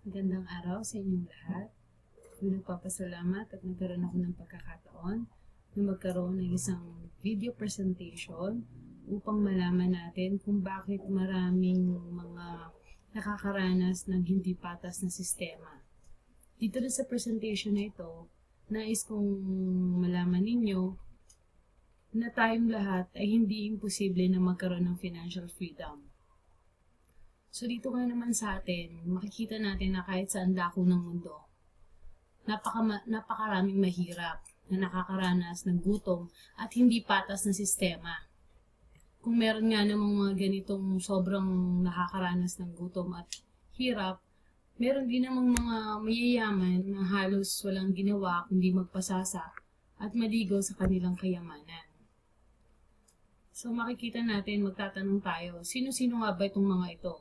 Magandang araw sa inyong lahat. Ako'y nagpapasalamat at nagkaroon ako ng pagkakataon na magkaroon ng isang video presentation upang malaman natin kung bakit maraming mga nakakaranas ng hindi patas na sistema. Dito rin sa presentation na ito, nais kong malaman ninyo na tayong lahat ay hindi imposible na magkaroon ng financial freedom. So dito nga naman sa atin, makikita natin na kahit saan dako ng mundo, napakaraming mahirap na nakakaranas ng gutom at hindi patas na sistema. Kung meron nga namang mga ganitong sobrang nakakaranas ng gutom at hirap, meron din namang mga mayayaman na halos walang ginawa kundi magpasasa at maligo sa kanilang kayamanan. So makikita natin, magtatanong tayo, sino-sino nga ba itong mga ito?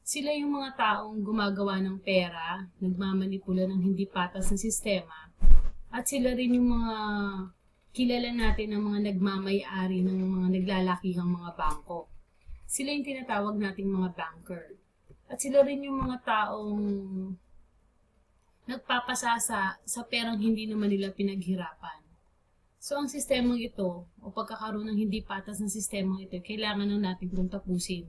Sila yung mga taong gumagawa ng pera, nagmamanipula ng hindi patas na sistema, at sila rin yung mga kilala natin ng mga nagmamay-ari ng mga naglalakihang mga bangko. Sila yung tinatawag nating mga banker. At sila rin yung mga taong nagpapasasa sa perang hindi naman nila pinaghirapan. So ang sistemang ito, o pagkakaroon ng hindi patas na sistemang ito, kailangan na natin itong tapusin.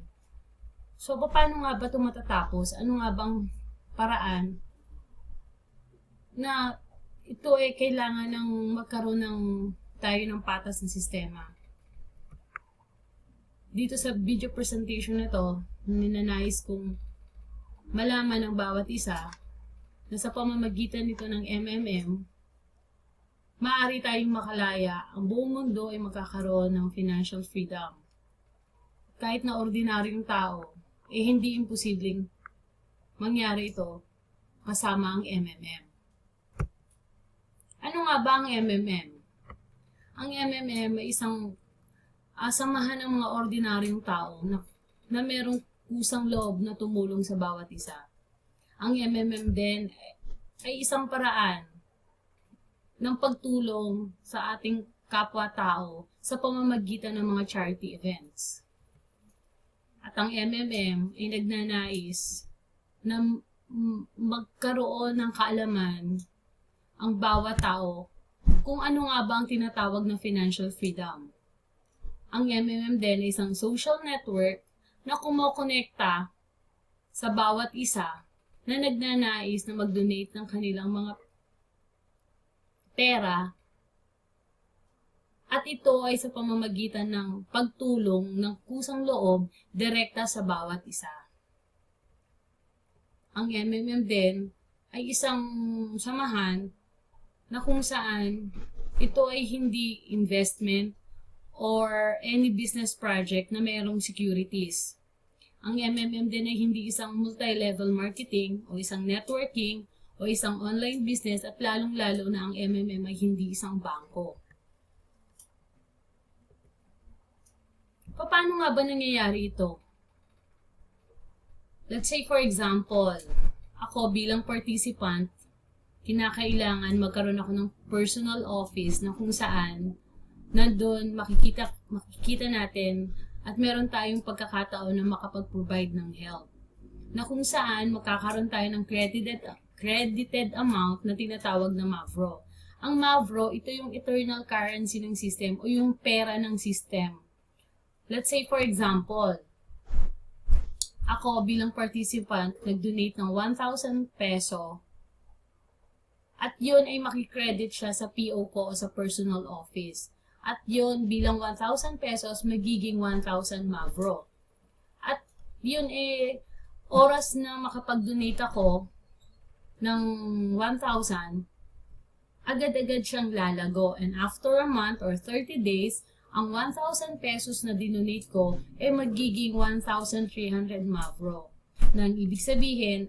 So, paano nga ba ito matatapos? Ano nga bang paraan na ito ay kailangan ng magkaroon ng tayo ng patas na sistema? Dito sa video presentation na ito, ninanais kong malaman ng bawat isa na sa pamamagitan nito ng MMM, maaari tayong makalaya, ang buong mundo ay magkakaroon ng financial freedom. Kahit na ordinaryong tao, hindi imposibleng mangyari ito kasama ang MMM. Ano nga ba ang MMM? Ang MMM ay isang samahan ng mga ordinaryong tao na merong kusang loob na tumulong sa bawat isa. Ang MMM din ay isang paraan ng pagtulong sa ating kapwa-tao sa pamamagitan ng mga charity events. At ang MMM ay nagnanais na magkaroon ng kaalaman ang bawat tao kung ano nga ba ang tinatawag na financial freedom. Ang MMM din ay isang social network na kumokonekta sa bawat isa na nagnanais na mag-donate ng kanilang mga pera. At ito ay sa pamamagitan ng pagtulong ng kusang loob direkta sa bawat isa. Ang MMM din ay isang samahan na kung saan ito ay hindi investment or any business project na mayroong securities. Ang MMM din ay hindi isang multi-level marketing o isang networking o isang online business at lalong-lalo na ang MMM ay hindi isang bangko. Paano nga ba nangyayari ito? Let's say for example, ako bilang participant, kinakailangan magkaroon ako ng personal office na kung saan nandun makikita natin at meron tayong pagkakataon na makapag-provide ng help. Na kung saan magkakaroon tayo ng credited amount na tinatawag na MAVRO. Ang MAVRO, ito yung eternal currency ng system o yung pera ng system. Let's say for example, ako bilang participant nag-donate ng 1,000 peso at yun ay makikredit siya sa PO ko o sa personal office. At yun bilang 1,000 pesos magiging 1,000 MAVRO. At yun oras na makapag-donate ako ng 1,000, agad-agad siyang lalago. And after a month or 30 days, ang 1,000 pesos na dinonate ko magiging 1,300 MAVRO. Nang ibig sabihin,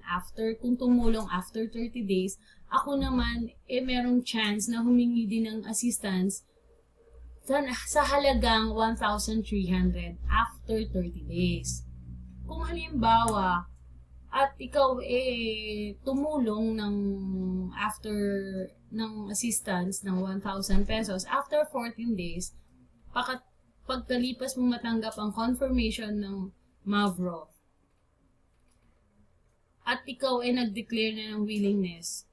kung tumulong after 30 days, ako naman merong chance na humingi din ng assistance sa halagang 1,300 after 30 days. Kung halimbawa, at ikaw tumulong ng assistance ng 1,000 pesos after 14 days, pagkalipas mong matanggap ang confirmation ng MAVRO, at ikaw ay nag-declare na ng willingness,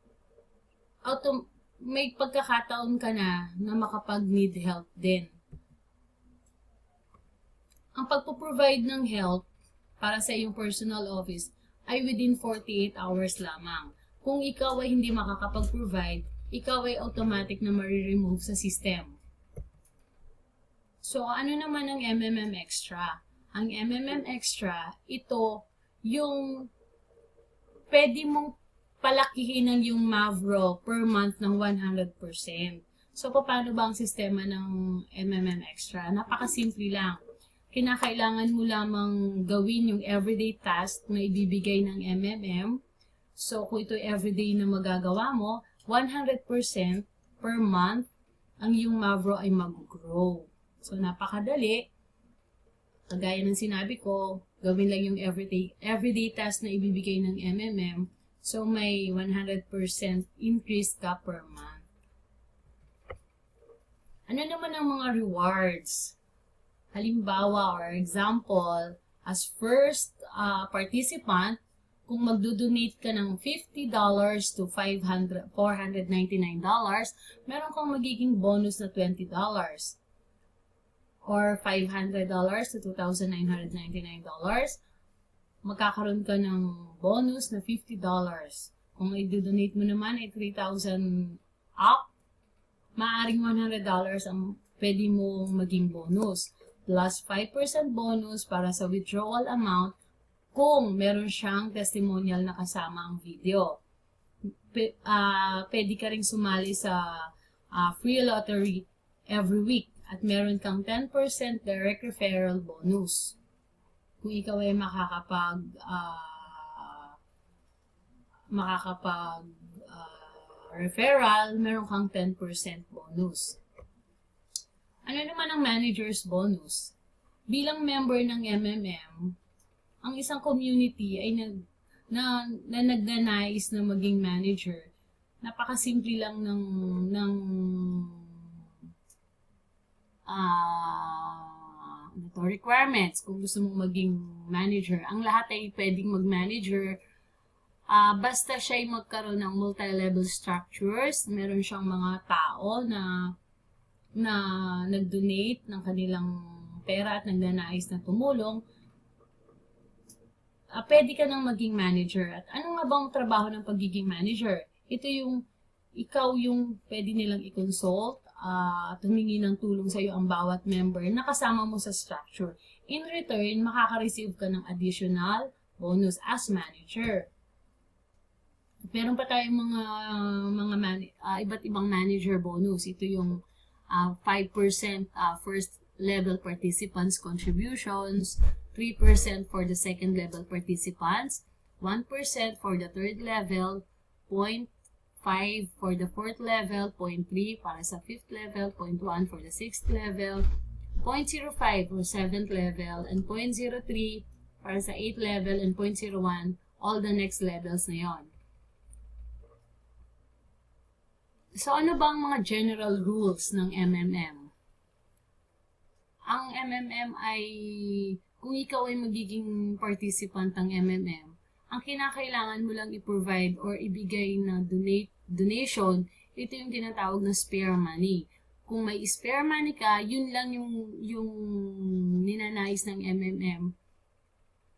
may pagkakataon ka na makapag-need help din. Ang pagpo-provide ng help para sa iyong personal office ay within 48 hours lamang. Kung ikaw ay hindi makakapag-provide, ikaw ay automatic na ma-remove sa system. So, ano naman ang MMM Extra? Ang MMM Extra, ito yung pwede mong palakihin ng yung Mavro per month ng 100%. So, paano ba ang sistema ng MMM Extra? Napakasimple lang. Kinakailangan mo lamang gawin yung everyday task na ibibigay ng MMM. So, kung ito everyday na magagawa mo, 100% per month, ang yung Mavro ay mag-grow. So, napakadali. Kagaya ng sinabi ko, gawin lang yung everyday task na ibibigay ng MMM. So, may 100% increase ka per month. Ano naman ang mga rewards? Halimbawa or example, as first participant, kung magdo-donate ka ng $50 to $499, meron kang magiging bonus na $20. Or $500 to $2,999, magkakaroon ka ng bonus na $50. Kung i-donate mo naman ay $3,000 up, maaaring $100 ang pwede mo maging bonus. Plus 5% bonus para sa withdrawal amount kung meron siyang testimonial na kasama ang video. Pwede ka ring sumali sa free lottery every week at meron kang 10% direct referral bonus. Kung ikaw ay referral, meron kang 10% bonus. Ano naman ang manager's bonus? Bilang member ng MMM, ang isang community ay nagnanais na maging manager. Napakasimple lang ng requirements kung gusto mong maging manager. Ang lahat ay pwedeng mag-manager basta siya ay magkaroon ng multi-level structures. Meron siyang mga tao na nag-donate ng kanilang pera at nagnanais na tumulong. Pwede ka nang maging manager. At ano nga bang trabaho ng pagiging manager? Ito ikaw yung pwede nilang i-consult at humingi ng tulong sa iyo ang bawat member na kasama mo sa structure. In return, makaka-receive ka ng additional bonus as manager. Meron pa tayong iba't ibang manager bonus. Ito yung 5% first level participants contributions, 3% for the second level participants, 1% for the third level, 0.5 for the fourth level, 0.3 para sa fifth level, 0.1 for the sixth level, 0.05 for seventh level, and 0.03 para sa eighth level, and 0.01 all the next levels na yon. So, ano ba ang mga general rules ng MMM? Ang MMM ay, kung ikaw ay magiging participant ng MMM, ang kinakailangan mo lang i-provide or ibigay na donation, ito yung tinatawag na spare money. Kung may spare money ka, yun lang yung ninanais ng MMM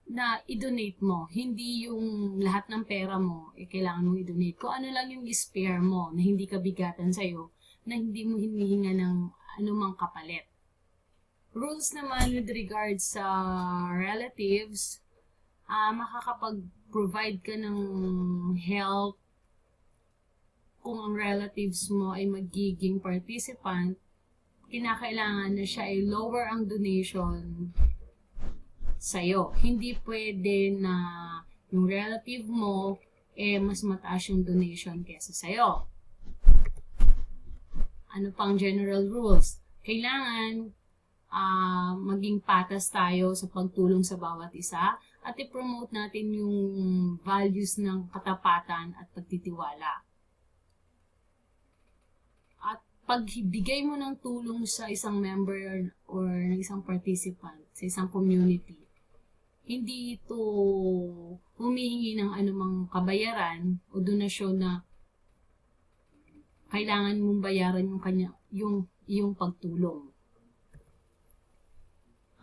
na i-donate mo. Hindi yung lahat ng pera mo, kailangan mong i-donate. Kung ano lang yung spare mo, na hindi ka bigatan sa'yo, na hindi mo hinihinga ng anumang kapalit. Rules naman with regards sa relatives, makakapag-provide ka ng help kung ang relatives mo ay magiging participant, kinakailangan na siya ay lower ang donation sa'yo. Hindi pwede na yung relative mo mas mataas yung donation kesa sa'yo. Ano pang general rules? Kailangan maging patas tayo sa pagtulong sa bawat isa at i-promote natin yung values ng katapatan at pagtitiwala. At pagbigay mo ng tulong sa isang member or ng isang participant, sa isang community, hindi ito humihingi ng anumang kabayaran o donasyon na kailangan mong bayaran yung iyong pagtulong.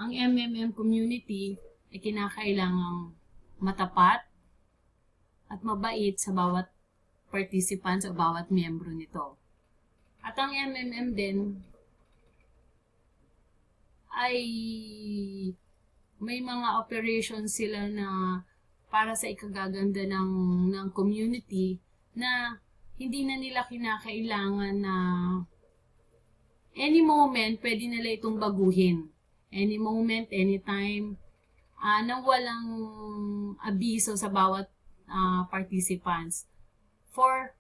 Ang MMM community ay kinakailangang matapat at mabait sa bawat participants o bawat miyembro nito. At ang MMM din ay may mga operations sila na para sa ikagaganda ng community na hindi na nila kinakailangan na any moment pwede nila itong baguhin. Any moment, anytime, nang walang abiso sa bawat participants for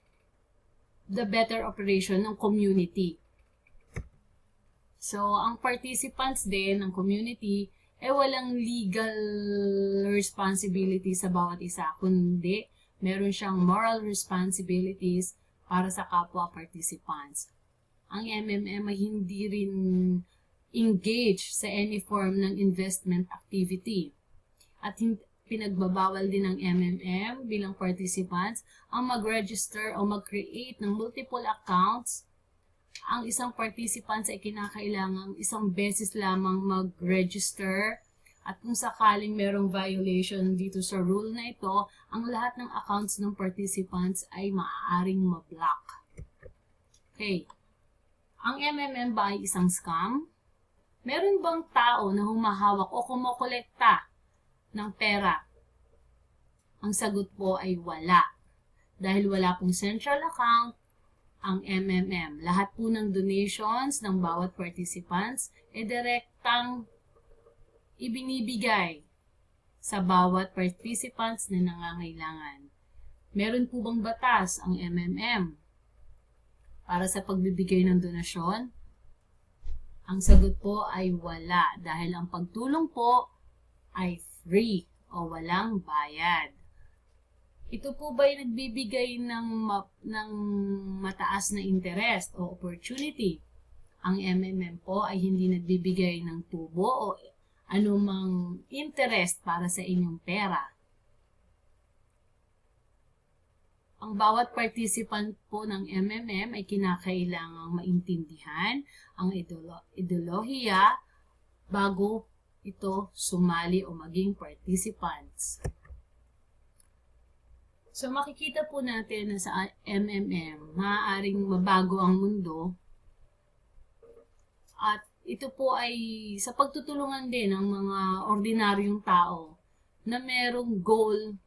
the better operation ng community. So, ang participants din ng community walang legal responsibility sa bawat isa, kundi meron siyang moral responsibilities para sa kapwa participants. Ang MMM ay hindi rin engage sa any form ng investment activity. At pinagbabawal din ng MMM bilang participants ang mag-register o mag-create ng multiple accounts. Ang isang participant ay kinakailangang isang beses lamang mag-register at kung sakaling merong violation dito sa rule na ito, ang lahat ng accounts ng participants ay maaaring ma-block. Okay. Ang MMM ba ay isang scam? Meron bang tao na humahawak o kumokolekta ng pera? Ang sagot po ay wala. Dahil wala pong central account ang MMM. Lahat po ng donations ng bawat participants direktang ibinibigay sa bawat participants na nangangailangan. Meron po bang batas ang MMM para sa pagbibigay ng donasyon? Ang sagot po ay wala dahil ang pagtulong po ay free o walang bayad. Ito po ba ay nagbibigay ng mataas na interest o opportunity? Ang MMM po ay hindi nagbibigay ng tubo o anumang interest para sa inyong pera. Ang bawat participant po ng MMM ay kinakailangang maintindihan ang ideolohiya bago ito sumali o maging participants. So makikita po natin na sa MMM, maaaring mabago ang mundo at ito po ay sa pagtutulungan din ng mga ordinaryong tao na merong goal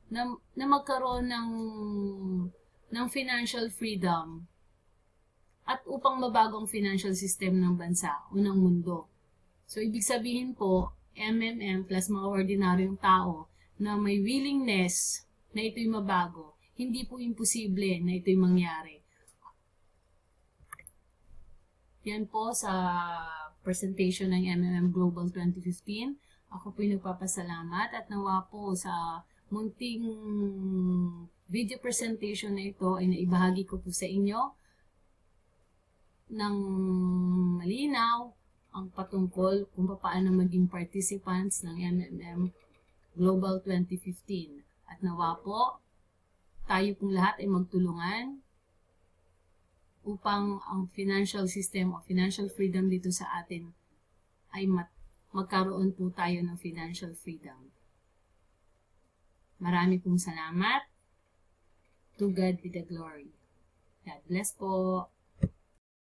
na magkaroon ng financial freedom at upang mabago ang financial system ng bansa o ng mundo. So ibig sabihin po, MMM plus mga ordinaryong tao na may willingness na ito'y mabago, hindi po imposible na ito'y mangyari. Yan po sa presentation ng MMM Global 2015. Ako po'y nagpapasalamat at nawa po sa munting video presentation na ito ay naibahagi ko po sa inyo ng malinaw ang patungkol kung paano maging participants ng MMM Global 2015. At nawa po, tayo pong lahat ay magtulungan upang ang financial system o financial freedom dito sa atin ay magkaroon po tayo ng financial freedom. Marami pong salamat. To God be the glory. God bless po.